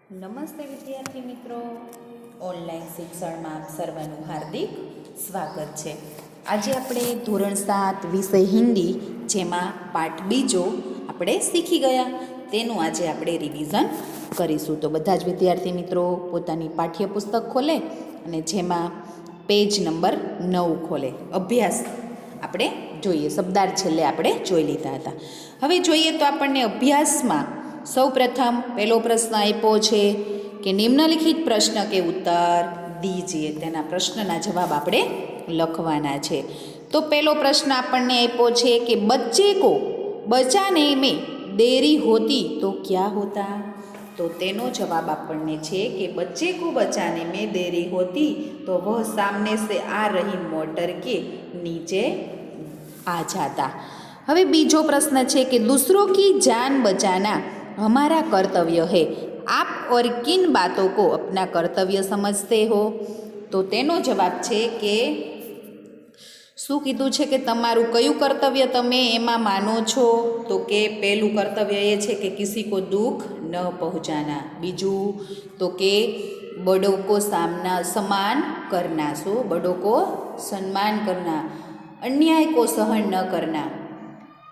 નમસ્તે વિદ્યાર્થી મિત્રો, ઓનલાઈન શિક્ષણમાં આપ સર્વનું હાર્દિક સ્વાગત છે. આજે આપણે ધોરણ 7 વિષય હિન્દી, જેમાં પાઠ બીજો આપણે શીખી ગયા, તેનું આજે આપણે રિવિઝન કરીશું. તો બધા જ વિદ્યાર્થી મિત્રો પોતાની પાઠ્યપુસ્તક ખોલે અને જેમાં પેજ નંબર 9 ખોલે. અભ્યાસ આપણે જોઈએ, શબ્દાર્થ છેલ્લે આપણે જોઈ લીધા હતા. હવે જોઈએ તો આપણને અભ્યાસમાં સૌ પ્રથમ પહેલો પ્રશ્ન આપ્યો છે કે નિમ્નલિખિત પ્રશ્ન કે ઉત્તર દીજીએ. તેના પ્રશ્નના જવાબ આપણે લખવાના છે. તો પહેલો પ્રશ્ન આપણને આપ્યો છે કે બચ્ચે કો બચાને મેં દેરી હોતી તો ક્યા હોતા. તો તેનો જવાબ આપણને છે કે બચ્ચે કો બચાને મેં દેરી હોતી તો વહ સાमने से आ रही मोटर के नीचे आ जाता. હવે બીજો પ્રશ્ન છે કે दूसरों की जान बचाना हमारा कर्तव्य है, आप और किन बातों को अपना कर्तव्य समझते हो. તો તેનો જવાબ છે કે શું કીધું છે કે તમારું કયું કર્તવ્ય તમે એમાં માનો છો. તો કે પહેલું કર્તવ્ય એ છે કે કિસી કો દુઃખ ન પહોંચાના. બીજું તો કે બડો કો सम्मान करना. શું બડો કો सम्मान करना. अन्याय को सहन न करना.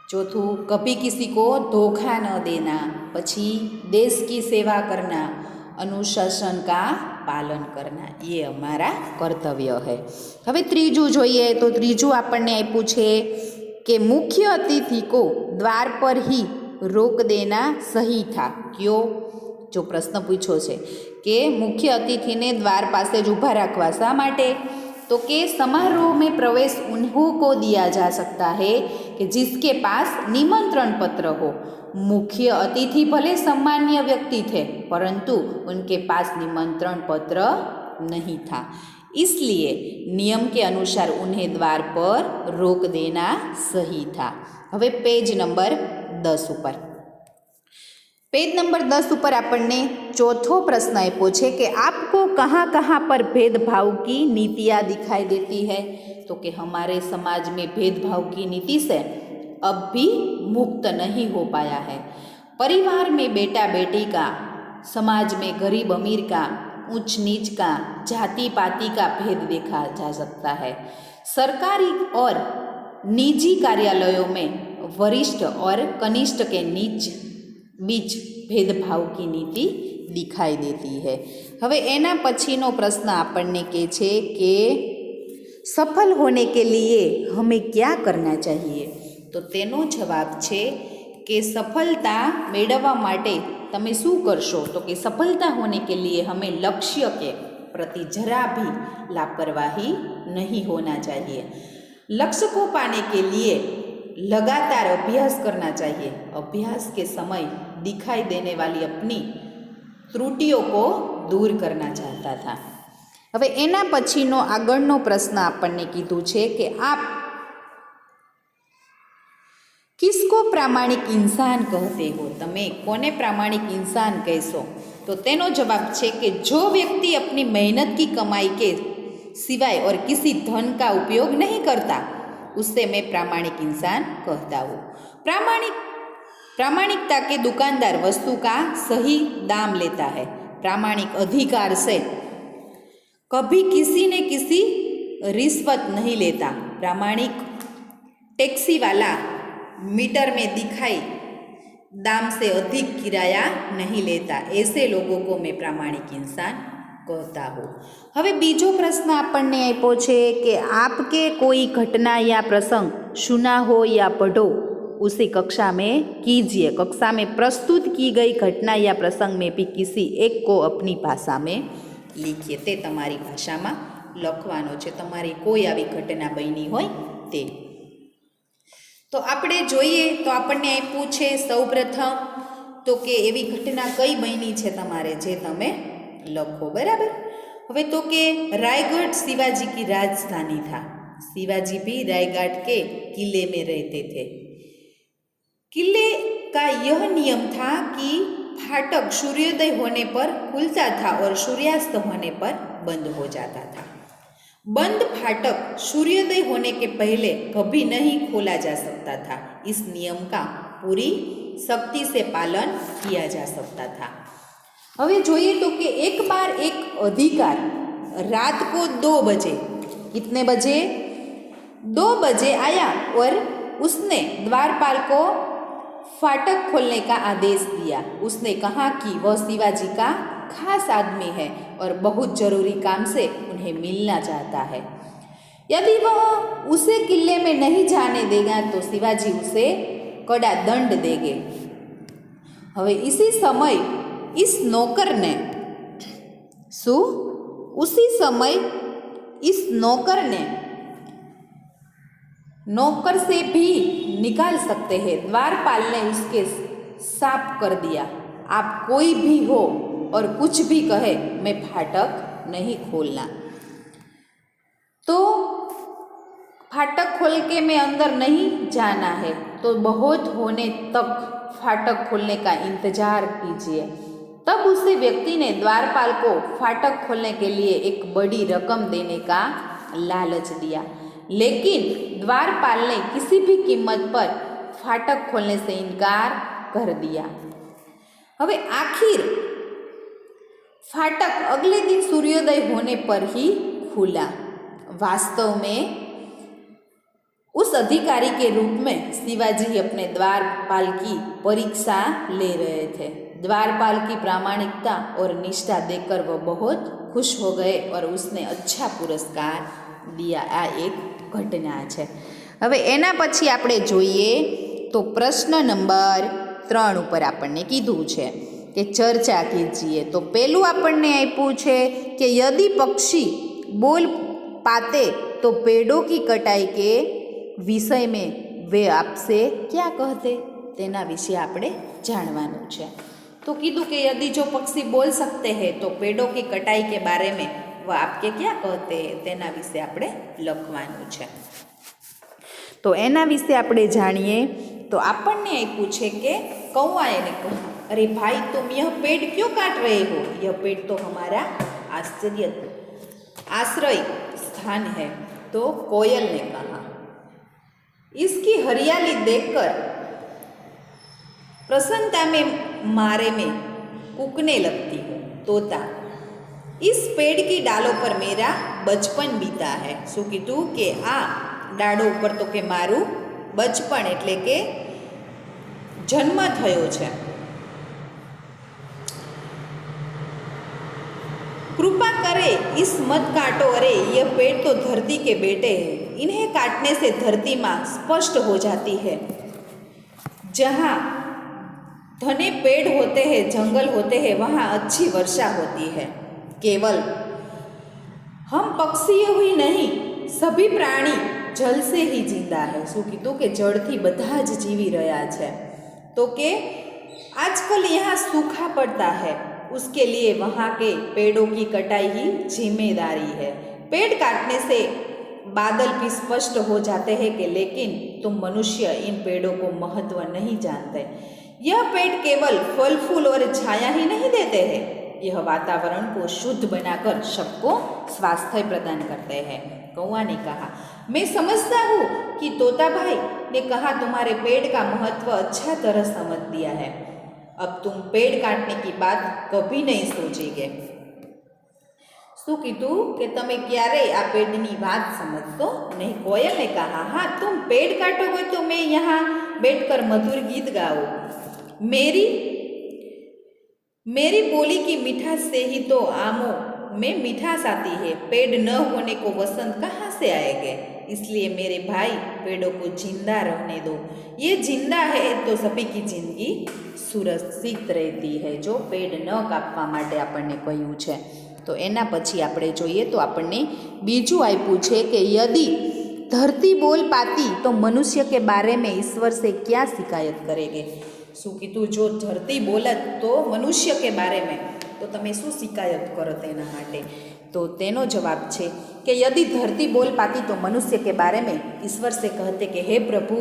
चौथों कभी किसी को धोखा न देना. પછી देश की सेवा करना, अनुशासन का पालन करना, ये हमारा कर्तव्य है. હવે ત્રીજું જોઈએ તો ત્રીજું આપણને આપ્યું છે કે મુખ્ય અતિથि को द्वार पर ही रोक देना सही था क्यों. જો પ્રશ્ન પૂછ્યો છે કે મુખ્ય અતિથિને દ્વાર પાસે જ ઊભા રાખવા શા માટે. तो कि समारोह में प्रवेश उन्हों को दिया जा सकता है कि जिसके पास निमंत्रण पत्र हो. मुख्य अतिथि भले सम्मान्य व्यक्ति थे परंतु उनके पास निमंत्रण पत्र नहीं था, इसलिए नियम के अनुसार उन्हें द्वार पर रोक देना सही था. હવે પેજ નંબર 10 ઉપર पेज नंबर 10 ऊपर આપણને चौथो प्रश्न आप्यो છે कि आपको कहाँ कहाँ पर भेदभाव की नीतियाँ दिखाई देती है. तो कि हमारे समाज में भेदभाव की नीति से अब भी मुक्त नहीं हो पाया है. परिवार में बेटा बेटी का, समाज में गरीब अमीर का, ऊंच नीच का, जाति पाति का भेद देखा जा सकता है. सरकारी और निजी कार्यालयों में वरिष्ठ और कनिष्ठ के बीच भेदभाव की नीति दिखाई देती है. હવે એના પછીનો પ્રશ્ન આપણને કહે છે કે સફળ હોને કે લીએ હમે ક્યા કરના ચાહીએ. તો તેનો જવાબ છે કે સફળતા મેળવવા માટે તમે શું કરશો. તો કે સફળતા હોને કે લીએ હમે લક્ષ્ય के प्रति जरा भी लापरवाही नहीं होना चाहिए. लक्ष्य को पाने के लिए लगातार अभ्यास करना चाहिए. अभ्यास के समय दिखाई देने वाली अपनी त्रुटियों को दूर करना चाहता था. હવે એના પછીનો આગળનો પ્રશ્ન આપણને કીધું છે કે આપ કિસકો પ્રામાણિક ઇન્સાન કહતે હો. તમે કોને પ્રામાણિક ઇન્સાન કહેશો. તો તેનો જવાબ છે કે जो व्यक्ति अपनी मेहनत की कमाई के सिवाय और किसी धन का उपयोग नहीं करता उससे मैं प्रामाणिक इंसान कहता हूँ. प्रामाणिकता के दुकानदार वस्तु का सही दाम लेता है. प्रामाणिक अधिकार से कभी किसी ने किसी रिश्वत नहीं लेता. प्रामाणिक टैक्सी वाला मीटर में दिखाई दाम से अधिक किराया नहीं लेता. ऐसे लोगों को मैं प्रामाणिक इंसान कहता हूँ. હવે બીજો પ્રશ્ન આપણને આપ્યો છે કે आपके कोई घटना या प्रसंग सुना हो या पढ़ो उसी कक्षा में कीजिए. कक्षा में प्रस्तुत की गई घटना या प्रसंग में भी किसी एक को अपनी भाषा में लिखिए. તે તમારી ભાષામાં લખવાનો છે. તમારી કોઈ આવી ઘટના બની હોય તે. તો આપણે જોઈએ તો આપણને આપ્યું છે સૌપ્રથમ તો કે એવી ઘટના કઈ બની છે તમારે જે તમે લખો. બરાબર. હવે તો કે रायगढ़ शिवाजी की राजधानी था. शिवाजी भी रायगढ़ के किले में रहते थे. किले का यह नियम था कि फाटक सूर्योदय होने पर खुलता था और सूर्यास्त होने पर बंद हो जाता था. बंद फाटक सूर्योदय होने के पहले कभी नहीं खोला जा सकता था. इस नियम का पूरी सख्ती से पालन किया जा सकता था. હવે જોઈએ तो कि एक बार एक अधिकार रात को 2 बजे, कितने बजे? 2 बजे आया और उसने द्वारपाल को फाटक खोलने का आदेश दिया। उसने कहा कि वह शिवाजी का खास आदमी है और बहुत जरूरी काम से उन्हें मिलना चाहता है। यदि वह उसे किले में नहीं जाने देगा तो शिवाजी उसे कड़ा दंड देंगे। હવે इसी समय इस नौकर ने उसी समय इस नौकर ने नौकर से भी निकाल सकते हैं। द्वारपाल ने उसके साफ कर दिया, आप कोई भी हो और कुछ भी कहे, मैं फाटक नहीं खोलना। तो फाटक खोल के मैं अंदर नहीं जाना है, तो बहुत होने तक फाटक खोलने का इंतजार कीजिए। तब उस व्यक्ति ने द्वारपाल को फाटक खोलने के लिए एक बड़ी रकम देने का लालच दिया, लेकिन द्वारपाल ने किसी भी कीमत पर फाटक खोलने से इनकार कर दिया। હવે आखिर फाटक अगले दिन सूर्योदय होने पर ही खुला। वास्तव में उस अधिकारी के रूप में शिवाजी अपने द्वारपाल की परीक्षा ले रहे थे। द्वारपाल की प्रामाणिकता और निष्ठा देखकर वह बहुत खुश हो गए और उसने अच्छा पुरस्कार दिया। आ एक घटना है। હવે એના પછી આપણે જોઈએ તો પ્રશ્ન નંબર 3 ઉપર આપણને કીધું છે કે ચર્ચા કીજીએ। તો પહેલું આપણને આપ્યું છે કે यदि पक्षी बोल पाते तो पेड़ों की कटाई के विषय में वे आपसे क्या कहते, तेना विषय આપણે જાણવાનું છે। तो कीधु कि यदि जो पक्षी बोल सकते हैं तो पेड़ों की कटाई के बारे में वह आपके क्या कहते हैं, तेना विषय આપણે લખવાનું છે। तो एना विषे આપણે जानिए। तो આપણને આપ્યું છે કે कौआए ने कहा, अरे भाई तुम यह पेड़ क्यों काट रहे हो? यह पेड़ तो हमारा आश्रय स्थान है। तो कोयल ने कहा, इसकी हरियाली देखकर प्रसन्नता में मारे में कूकने लगती हूँ। तोता, इस पेड़ की डालों पर मेरा बचपन बीता है। शू कीधुं के आ डाळो पर तो के मारू बचपन एटले के जन्म थयो छे। कृपा करे इस मत काटो, अरे ये पेड़ तो धरती के बेटे हैं, इन्हें काटने से धरती माँ स्पष्ट हो जाती है। जहाँ घने पेड़ होते हैं, जंगल होते हैं, वहाँ अच्छी वर्षा होती है। केवल हम पक्षियों ही नहीं, सभी प्राणी जल से ही जिंदा है। शू कीधुं के जलथी बधा ज जीवी रह्या छे। तो के आजकल यहाँ सूखा पड़ता है, उसके लिए वहाँ के पेड़ों की कटाई ही जिम्मेदारी है। पेड़ काटने से बादल भी स्पष्ट हो जाते हैं कि लेकिन तुम मनुष्य इन पेड़ों को महत्व नहीं जानते। यह पेड़ केवल फल फूल और छाया ही नहीं देते हैं, यह वातावरण को शुद्ध बनाकर सबको स्वास्थ्य प्रदान करते हैं। कौआ ने कहा, मैं समझता हूँ कि तोता भाई ने कहा तुम्हारे पेड़ का महत्व अच्छा तरह समझ दिया है। अब तुम पेड़ काटने की बात कभी नहीं सोचेंगे। शू कीधुं कि तमे क्यारेय आ पेड़नी बात समझतो नहीं। कोयल ने कहा, हाँ तुम पेड़ काटोगे तो मैं यहाँ बैठकर मधुर गीत गाऊं। मेरी बोली की मिठास से ही तो आमों में मिठास आती है। पेड़ न होने को वसंत कहाँ से आएंगे? इसलिए मेरे भाई पेड़ों को जिंदा रहने दो, ये जिंदा है तो सभी की जिंदगी सुरक्षित रहती है। जो पेड़ न कापवा माटे आपणे कह्युं छे। तो एना पछी आपणे जोईए तो आपणे बीजुं आप्युं छे कि यदि धरती बोल पाती तो मनुष्य के बारे में ईश्वर से क्या शिकायत करेंगे। शू कीधुं, जो धरती बोलत तो मनुष्य के बारे में तो तमे शू शिकायत करो तेना माटे। तो तेनो जवाब छे कि यदि धरती बोल पाती तो मनुष्य के बारे में ईश्वर से कहते कि हे प्रभु,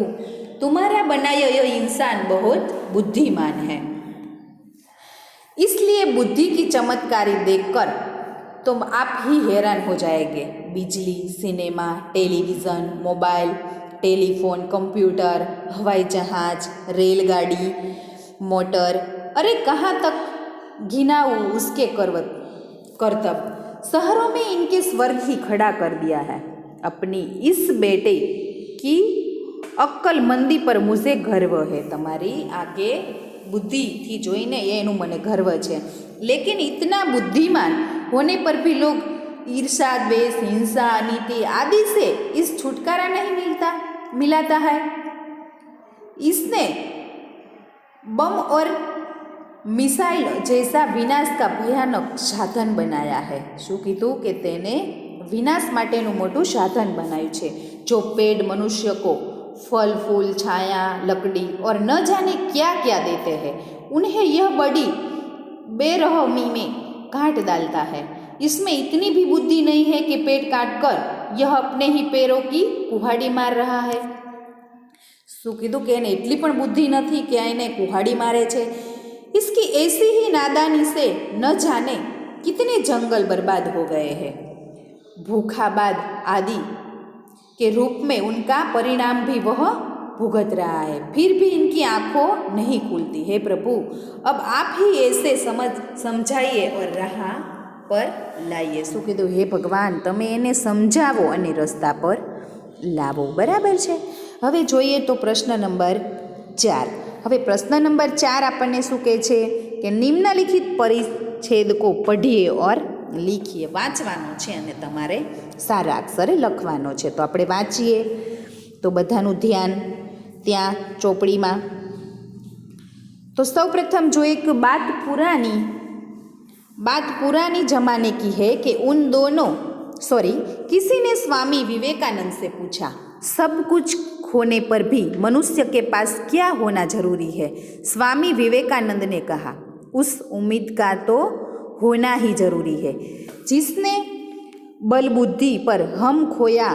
तुम्हारा बनाया यह इंसान बहुत बुद्धिमान है, इसलिए बुद्धि की चमत्कारी देखकर तुम आप ही हैरान हो जाएंगे। बिजली, cinema, television, mobile, telephone, computer, हवाई जहाज, रेलगाड़ी, मोटर, अरे कहाँ तक घिनाऊ उसके करतब शहरों में इनके स्वर्ग ही खड़ा कर दिया है। अपनी इस बेटे की अक्कलमंदी पर मुझे गर्व है। तमारी आगे बुद्धि थी जोईने एनु मने गर्व है, लेकिन इतना बुद्धिमान होने पर भी लोग ईर्षा, द्वेष, हिंसा, अनीति आदि से इस छुटकारा नहीं मिलाता है। इसने बम और मिसाइल जैसा विनाश का भयानक साधन बनाया है। शू कीधुं के तेने विनाश माटेनुं मोटुं साधन बनाव्युं छे। जो पेड़ मनुष्य को फल फूल, छाया, लकड़ी और न जाने क्या क्या देते हैं, उन्हें यह बड़ी बेरहमी में काट डालता है। इसमें इतनी भी बुद्धि नहीं है कि पेड़ काट कर यह अपने ही पैरों की कुहाड़ी मार रहा है। शू कीधुं के एने एटली पण बुद्धि नथी के एने कुहाड़ी मारे छे। इसकी ऐसी ही नादानी से न जाने कितने जंगल बर्बाद हो गए हैं। भूखाबाद आदि के रूप में उनका परिणाम भी वह भुगत रहा है, फिर भी इनकी आंखों नहीं खुलती। हे प्रभु, अब आप ही ऐसे समझाइए और राह पर लाइए। शू कीधुं? हे भगवान, तमे एने समझावो अने रस्ता पर लावो। बराबर छे। हवे जोईए तो प्रश्न नंबर 4। हवे प्रश्न नंबर 4 आपने शू कहे छे कि निम्नलिखित परिच्छेद को पढ़िए और लिखिए। वाँचवानो छे अने तमारे सारा अक्षरे लखवानो छे। तो आपणे वाँचीए तो बधानुं ध्यान त्यां चोपड़ीमां। तो सौप्रथम जो एक बात पुरानी जमाने की है कि किसी ने स्वामी विवेकानंद से पूछा, सब कुछ खोने पर भी मनुष्य के पास क्या होना जरूरी है? स्वामी विवेकानंद ने कहा, उस उम्मीद का तो होना ही जरूरी है जिसने बल बुद्धि पर हम खोया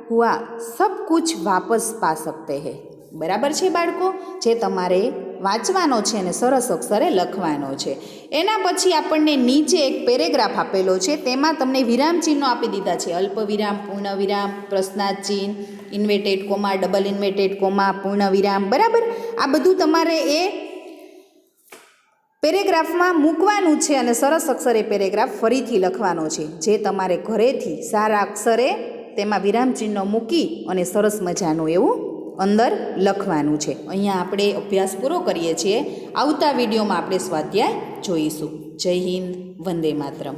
हुआ सब कुछ वापस पा सकते हैं। बराबर छे बाळको? जे तमारे वाँचवानो छे ने सरस अक्षरे लखवानो छे। एना पछी आपणने नीचे एक पेरेग्राफ आपेलो छे, तेमां तमने विराम चिन्हो आपी दीधा छे। अल्प विराम, पूर्ण विराम, प्रश्नार्थ चिन्ह, inverted coma, double inverted coma, पूर्ण विराम। बराबर, आ बधुं तमारे ए पेरेग्राफमां मूकवानुं छे अने सरस अक्षरे पेरेग्राफ फरीथी लखवानो छे। जे तमारे घरेथी सारा अक्षरे तेमां विराम चिन्ह मूकी अने सरस मजानुं एवुं अंदर लखवानुं छे। अहींया आपणे अभ्यास पूरो करीए छीए। आवता विडियोमां आपणे स्वाध्याय जोईशुं। जय हिंद, वंदे मातरम।